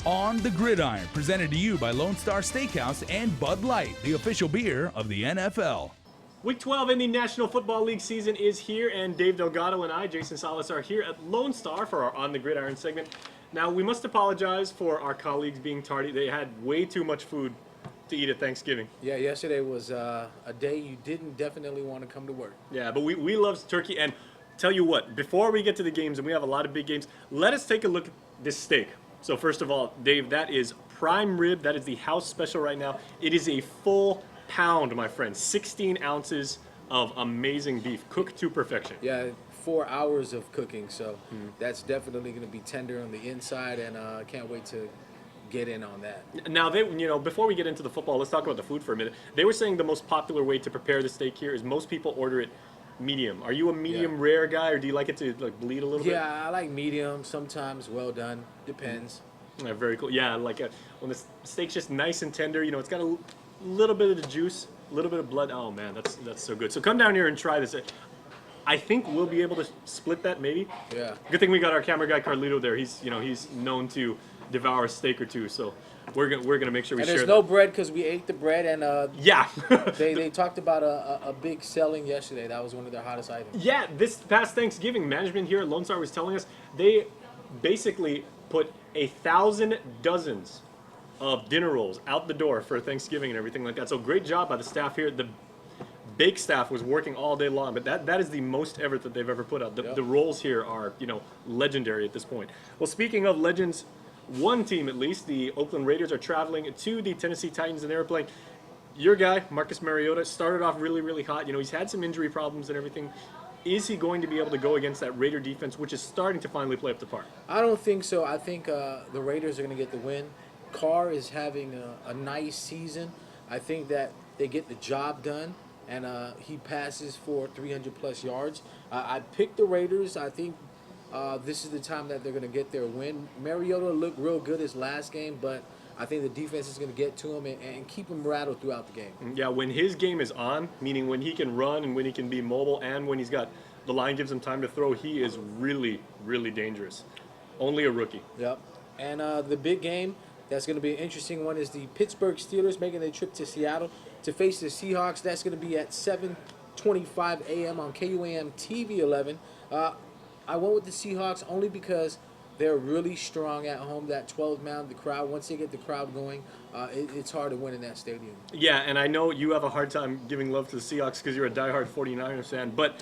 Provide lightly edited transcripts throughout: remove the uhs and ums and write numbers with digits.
On the Gridiron, presented to you by Lone Star Steakhouse and Bud Light, the official beer of the NFL. Week 12 in the National Football League season is here, and Dave Delgado and I, Jason Salas, are here at Lone Star for our On the Gridiron segment. Now, we must apologize for our colleagues being tardy. They had way too much food to eat at Thanksgiving. Yeah, yesterday was a day you didn't definitely want to come to work. Yeah, but we love turkey, and tell you what, before we get to the games, and we have a lot of big games, let us take a look at this steak. So first of all, Dave, that is prime rib. That is the house special right now. It is a full pound, my friend. 16 ounces of amazing beef, cooked to perfection. Yeah, 4 hours of cooking, so that's definitely going to be tender on the inside, and I can't wait to get in on that. Now, before we get into the football, let's talk about the food for a minute. They were saying the most popular way to prepare the steak here is most people order it medium. Are you a medium rare guy, or do you like it to like bleed a little bit? Yeah, I like medium, sometimes well done, depends. Yeah, very cool. Yeah, when the steak's just nice and tender, it's got a little bit of the juice, a little bit of blood. Oh man, that's so good. So come down here and try this. I think we'll be able to split that maybe. Yeah. Good thing we got our camera guy Carlito there. He's known to devour a steak or two, so we're gonna make sure we and share. There's no bread because we ate the bread, and yeah. they talked about a big selling yesterday. That was one of their hottest items. Yeah, this past Thanksgiving, management here at Lone Star was telling us they basically put 1,000 dozens of dinner rolls out the door for Thanksgiving and everything like that. So great job by the staff here. The bake staff was working all day long, but that is the most effort that they've ever put out. The rolls here are legendary at this point. Well, speaking of legends, one team at least, the Oakland Raiders, are traveling to the Tennessee Titans, and they were playing. Your guy, Marcus Mariota, started off really, really hot. He's had some injury problems and everything. Is he going to be able to go against that Raider defense, which is starting to finally play up to par? I don't think so. I think the Raiders are going to get the win. Carr is having a nice season. I think that they get the job done, and he passes for 300-plus yards. I picked the Raiders. I think this is the time that they're going to get their win. Mariota looked real good his last game, but I think the defense is going to get to him and keep him rattled throughout the game. Yeah, when his game is on, meaning when he can run and when he can be mobile and when the line gives him time to throw, he is really, really dangerous. Only a rookie. Yep. And the big game that's going to be an interesting one is the Pittsburgh Steelers making their trip to Seattle to face the Seahawks. That's going to be at 7:25 a.m. on KUAM TV 11. I went with the Seahawks only because they're really strong at home. That 12-man, the crowd, once they get the crowd going, it's hard to win in that stadium. Yeah, and I know you have a hard time giving love to the Seahawks because you're a diehard 49ers fan, but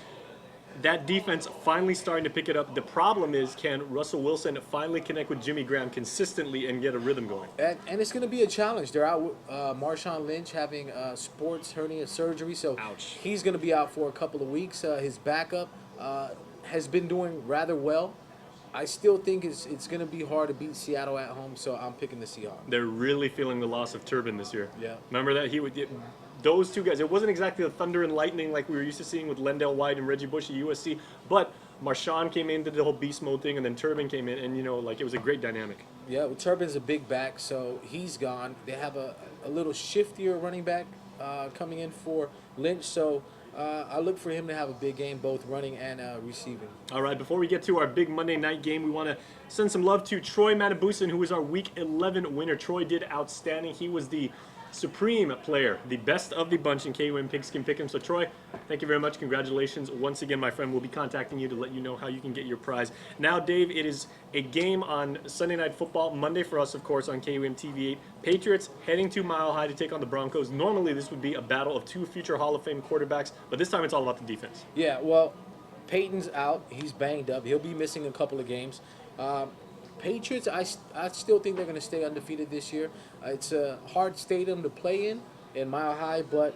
that defense finally starting to pick it up. The problem is, can Russell Wilson finally connect with Jimmy Graham consistently and get a rhythm going? And it's going to be a challenge. They're out with Marshawn Lynch having sports hernia surgery, so ouch. He's going to be out for a couple of weeks. His backup has been doing rather well. I still think it's going to be hard to beat Seattle at home, so I'm picking the Seahawks. They're really feeling the loss of Turbin this year. Yeah. Remember that? Those two guys, it wasn't exactly the thunder and lightning like we were used to seeing with Lendell White and Reggie Bush at USC, but Marshawn came into the whole beast mode thing, and then Turbin came in, and it was a great dynamic. Yeah, well, Turbin's a big back, so he's gone. They have a little shiftier running back coming in for Lynch, so I look for him to have a big game, both running and receiving. All right, before we get to our big Monday night game, we want to send some love to Troy Matabusin, who was our Week 11 winner. Troy did outstanding. He was the supreme player, the best of the bunch in KUM Pigskin Pick'em. So Troy, thank you very much. Congratulations. Once again, my friend, we'll be contacting you to let you know how you can get your prize. Now, Dave, it is a game on Sunday Night Football, Monday for us, of course, on KUM TV 8. Patriots heading to Mile High to take on the Broncos. Normally, this would be a battle of two future Hall of Fame quarterbacks, but this time it's all about the defense. Yeah, well, Peyton's out. He's banged up. He'll be missing a couple of games. Patriots, I still think they're going to stay undefeated this year. It's a hard stadium to play in Mile High, but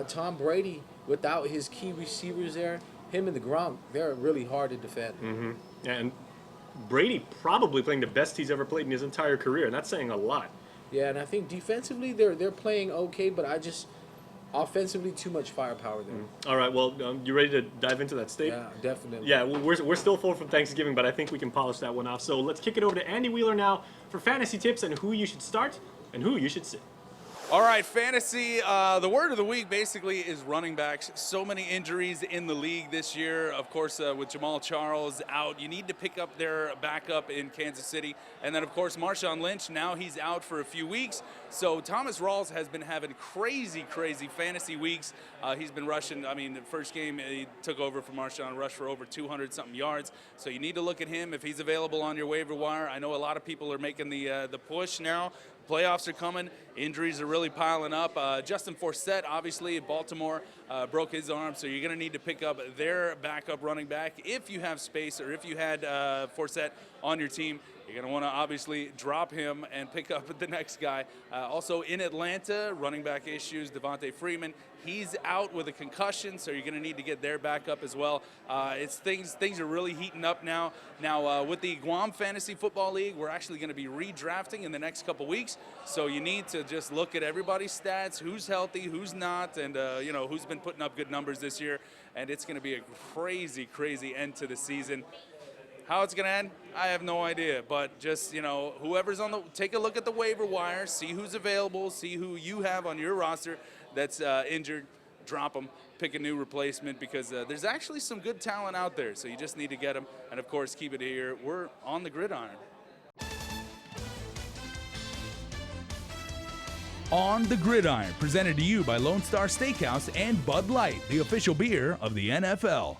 Tom Brady, without his key receivers there, him and the Gronk, they're really hard to defend. Mm-hmm. And Brady probably playing the best he's ever played in his entire career, and that's saying a lot. Yeah, and I think defensively they're playing okay, but offensively too much firepower there. All right, well, you ready to dive into that steak? Yeah, definitely. Yeah, we're still full from Thanksgiving, but I think we can polish that one off. So let's kick it over to Andy Wheeler now for fantasy tips and who you should start and who you should sit. All right, fantasy. The word of the week basically is running backs. So many injuries in the league this year. Of course, with Jamal Charles out, you need to pick up their backup in Kansas City. And then, of course, Marshawn Lynch, now he's out for a few weeks. So Thomas Rawls has been having crazy fantasy weeks. He's been rushing. I mean, the first game he took over for Marshawn, rushed for over 200-something yards. So you need to look at him if he's available on your waiver wire. I know a lot of people are making the push now. Playoffs are coming. Injuries are really piling up. Justin Forsett, obviously, Baltimore, broke his arm, so you're going to need to pick up their backup running back if you have space, or if you had Forsett on your team. You're going to want to obviously drop him and pick up the next guy. Also in Atlanta, running back issues, Devontae Freeman. He's out with a concussion, so you're going to need to get their backup as well. Things are really heating up now. Now, with the KUAM Fantasy Football League, we're actually going to be redrafting in the next couple weeks. So you need to just look at everybody's stats, who's healthy, who's not, and who's been putting up good numbers this year. And it's going to be a crazy end to the season. How it's going to end, I have no idea. But just, whoever's take a look at the waiver wire, see who's available, see who you have on your roster that's injured, drop them, pick a new replacement, because there's actually some good talent out there. So you just need to get them. And, of course, keep it here. We're on the gridiron. On the Gridiron, presented to you by Lone Star Steakhouse and Bud Light, the official beer of the NFL.